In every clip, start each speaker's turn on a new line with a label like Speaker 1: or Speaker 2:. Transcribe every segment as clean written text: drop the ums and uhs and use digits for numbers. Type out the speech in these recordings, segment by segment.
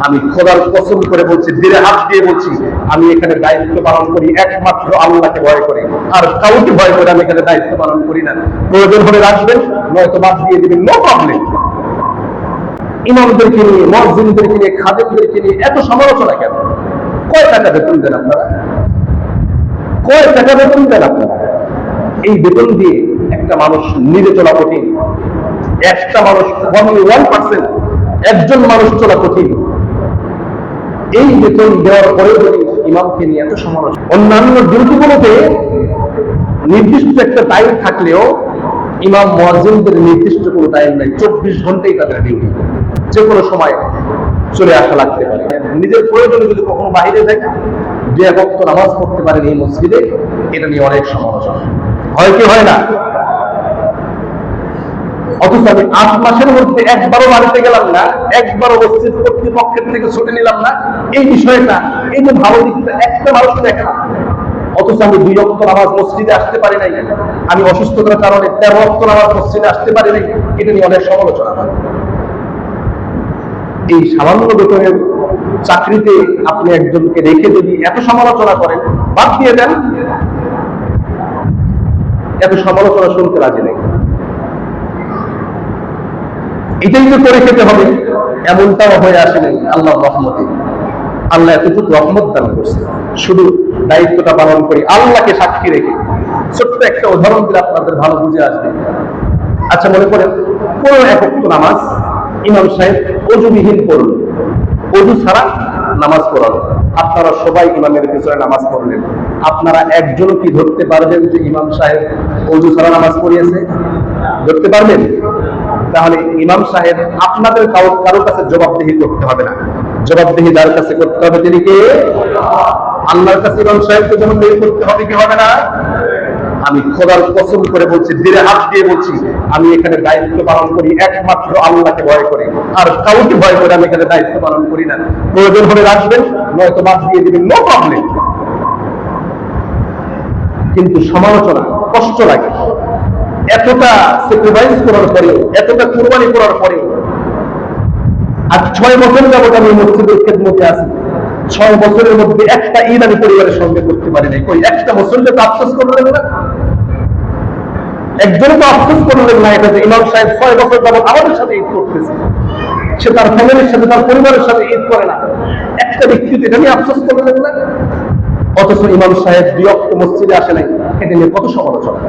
Speaker 1: আমি খোদার কসম করে বলছি, দিলে হাত দিয়ে বলছি, আমি এখানে দায়িত্ব পালন করি একমাত্র আল্লাহকে ভয় করে, আর কাউকে ভয় করে আমি এখানে দায়িত্ব পালন করি না। প্রয়োজন হলে রাখবেন, নয়তো বাদ দিয়ে দিবেন, নো প্রবলেম। ইমামদেরকে নিয়ে, মুয়াজ্জিনদেরকে নিয়ে, খাদেমদেরকে নিয়ে এত সমালোচনা কেন? কয় টাকা বেতন দেন আপনারা? কয় টাকা বেতন দেন আপনারা? এই বেতন দিয়ে একটা মানুষ নিজে চলা কঠিন। একটা মানুষ 1% একজন মানুষ চলা কঠিন। এই বেতন দেওয়ার পরেও যদি ইমামকে নিয়ে এত সমালোচনা, অন্যান্য ডিউটিগুলোতে নির্দিষ্ট একটা টাইম থাকলেও ইমাম মুয়াজ্জিনদের নির্দিষ্ট কোনো টাইম নাই, 24 ঘন্টাই তাদের ডিউটি, যে কোনো সময় চলে আসা লাগতে পারে। নিজের প্রয়োজনে যদি কখনো বাইরে যায়, 2 ওয়াক্ত নামাজ পড়তে পারেন এই মসজিদে, এটা নিয়ে অনেক সমালোচনা হয় কি হয় না? অথচ আমি 8 মাসের মধ্যে একবারও বাড়িতে গেলাম না, একবারও মসজিদ কর্তৃপক্ষের থেকে ছুটে নিলাম না। এই বিষয়টা, এই যে ভালো দিকটা একটা মানুষ দেখা, অথচ আমি 2 ওয়াক্ত নামাজ মসজিদে আসতে পারি নাই, আমি অসুস্থতার কারণে 13 ওয়াক্ত নামাজ মসজিদে আসতে পারি নাই, এটা নিয়ে অনেক সমালোচনা হয়। এই সামান্য বেতনের চাকরিতে আপনি একজনকে রেখে যদি এত সমালোচনা করেন, বাদ দিয়ে দেন, এত সমালোচনা শুনতে রাজি নেই। এটাই তো করে খেতে হবে, এমনটাও হয়ে আসে নাই আল্লাহর রহমতে। আল্লাহ এতটুকু রহমত দান করছে, শুধু দায়িত্বটা পালন করি আল্লাহকে সাক্ষী রেখে। ছোট্ট একটা উদাহরণ দিলে আপনাদের ভালো বুঝে আসবে। আচ্ছা, মনে করেন কোন 1 ওয়াক্ত নামাজ ইমাম সাহেব অজুবিহীন পড়ল, অজু ছাড়া নামাজ পড়ালো, আপনারা সবাই ইমামের পিছনে নামাজ পড়লেন, আপনারা একজনও কি ধরতে পারবেন যে ইমাম সাহেব অজু ছাড়া নামাজ পড়িয়েছে? ধরতে পারবেন? তাহলে ইমাম সাহেব আপনাদের কারো কাছে জবাবদিহি করতে হবে না, জবাবদিহি যার কাছে করতে হবে তিনি কে? আল্লাহর কাছে ইমাম সাহেবকে জবাবদিহি করতে হবে কি হবে না? আমি খোদার কসম করে বলছি, দিলে হাত দিয়ে বলছি, আমি এখানে দায়িত্ব পালন করি একমাত্র আল্লাহকে ভয় করে, আর কাউকে ভয় করে আমি এখানে দায়িত্ব পালন করি না। প্রয়োজন হলে রাখবেন, নয়তো বাদ দিয়ে দিবেন, নো প্রবলেম। কিন্তু সমালোচনা কষ্ট লাগে, এতটা স্যাক্রিফাইস করার পরেও, এতটা কুরবানি করার পরেও। আজ 6 বছর যাবত আমি মসজিদের খেদমতে আছি, 6 বছরের মধ্যে একটা ঈদ আমি পরিবারের সঙ্গে করতে পারি নাই। কই একটা মুসল্লি তো আফসোস করলেন না? একজনও তো আফসোস করলেন না এটা যে ইমাম সাহেব 6 বছর যাবত আমাদের সাথে ঈদ করতেছে, সে তার ফ্যামিলির সাথে, তার পরিবারের সাথে ঈদ করে না। একটা ব্যক্তি এটা নিয়ে আফসোস করলেন না? অথচ ইমাম সাহেব 2 ওয়াক্ত মসজিদে আসে নাই, এটা নিয়ে কত সমালোচনা।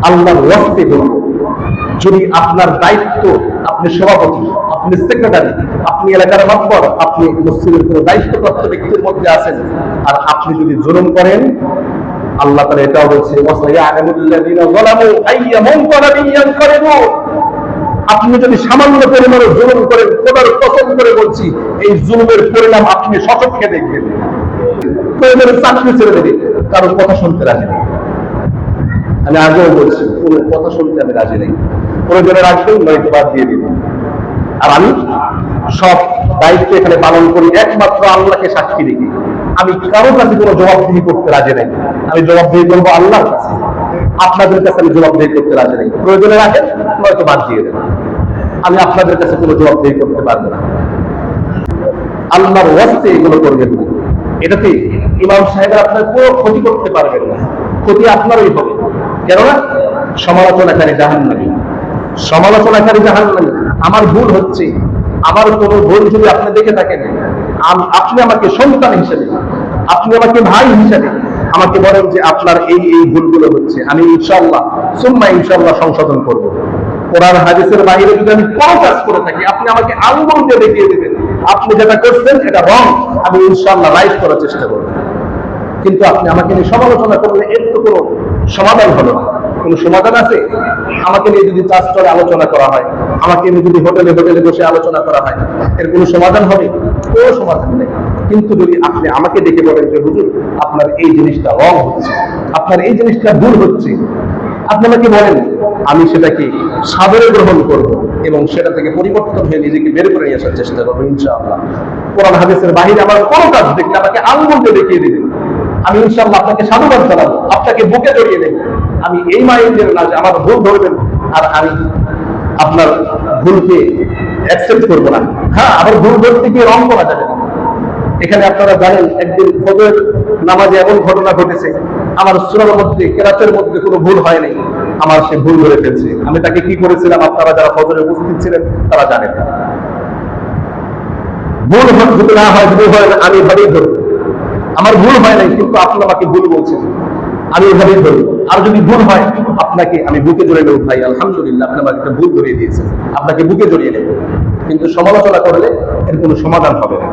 Speaker 1: আল্লাহর ওয়াস্তে বলবো, যদি আপনার দায়িত্ব, আপনি সভাপতি, আপনি সেক্রেটারি, আপনি এলাকার মাতবর, আপনি মসজিদের কোনো দায়িত্বপ্রাপ্ত ব্যক্তির মধ্যে আছেন, আর আপনি যদি জুলুম করেন, আল্লাহ তাআলা এটাও বলছে, আপনি যদি সামান্য পরিমাণে জুলুম করেন, খোদার কসম করে বলছি, এই জুলুমের পরিণাম আপনি সচক্ষে দেখবেন। প্রয়োজনে চাকরি ছেড়ে দেবে, কারোর কথা শুনতে রাজি নেই। আমি আগেও বলছি, কোন কথা শুনতে আমি রাজি নেই। প্রয়োজনে রাখবেন, নয়তো বাদ দিয়ে দিবেন। আর আমি সব দায়িত্ব এখানে পালন করি একমাত্র আল্লাহকে সাক্ষী রেখে। আমি কারোর কাছে কোনো জবাবদিহি করতে রাজি নেই। আমি জবাবদিহি করবো আল্লাহর কাছে, আপনাদের কাছে আমি জবাবদিহি করতে রাজি নেই। প্রয়োজনে রাখেন, নয়তো বাদ দিয়ে দেবেন। আমি আপনাদের কাছে কোনো জবাবদিহি করতে পারবো না। আল্লাহর ওয়াস্তে এগুলো করবেন না। এটাতে ইমাম সাহেব আপনার কোনো ক্ষতি করতে পারবেন না, ক্ষতি আপনারই হবে। কেননা সমালোচনাকারী জাহান্নামী, সমালোচনাকারী জাহান্নামী। আমার ভুল হচ্ছে, আমার কোনো ভুল যদি আপনি দেখে থাকেন, আপনি আমাকে সন্তান হিসেবে, আপনি আমাকে ভাই হিসেবে আমাকে বলেন যে আপনার এই এই ভুলগুলো হচ্ছে, আমি ইনশাআল্লাহ সুম্মা ইনশাআল্লাহ সংশোধন করব। কোরআন হাদিসের বাইরে যদি আমি কোনো কাজ করে থাকি, আপনি আমাকে আঙ্গুল দিয়ে দেখিয়ে দেবেন আপনি যেটা করছেন এটা রং, আমি ইনশাআল্লাহ রাইট করার চেষ্টা করব। কিন্তু আপনি আমাকে নিয়ে সমালোচনা করলে এর তো কোনো সমাধান হলো না। কোনো সমাধান আছে? আমাকে নিয়ে যদি চাষটরে আলোচনা করা হয়, আমাকে নিয়ে যদি হোটেলে হোটেলে বসে আলোচনা করা হয়, এর কোনো সমাধান হবে? কোনো সমাধান নেই। কিন্তু যদি আপনি আমাকে দেখে বলেন যে হুজুর আপনার এই জিনিসটা রং হচ্ছে, আপনার এই জিনিসটা ভুল হচ্ছে, আপনি আমাকে বলেন, আমি সেটাকে সাদরে গ্রহণ করব এবং সেটা থেকে পরিবর্তন হয়ে নিজেকে বের করে নিয়ে আসার চেষ্টা করবো ইনশাআল্লাহ। কোরআন হাদিসের বাহিরে আমার কোনো কাজ দেখলে আমাকে আঙ্গুল দিয়ে দেখিয়ে দেবেন, আমি ইনশাআল্লাহ আপনাকে সাধুবাদ জানাবো, আপনাকে বুকে জড়িয়ে দেব। আমি এই মাইন্ডের না যে আমার ভুল ধরবেন আর আমি আপনার ভুলকে অ্যাকসেপ্ট করবো না। হ্যাঁ, আবার ভুল ধরতে গিয়ে রং করা যাবে না। এখানে আপনারা জানেন একদিন ফজরের নামাজে এমন ঘটনা ঘটেছে, আমার সূরার মধ্যে কেরাতের মধ্যে কোনো ভুল হয় নাই, আমার সে ভুল ধরে ফেলছে। আমি তাকে কি করেছিলাম আপনারা যারা ফজরে উপস্থিত ছিলেন তারা জানেন। ভুল যদি না হয়, ভুল হয় না, আমি এভাবেই ধরবো। আমার ভুল হয় নাই কিন্তু আপনি আমাকে ভুল বলছেন, আমি এভাবেই ধরবো। আর যদি ভুল হয় আপনাকে আমি বুকে জড়িয়ে নেব, ভাই আলহামদুলিল্লাহ আপনি আমাকে একটা ভুল ধরিয়ে দিয়েছেন, আপনাকে বুকে জড়িয়ে নেব। কিন্তু সমালোচনা করলে এর কোনো সমাধান হবে না।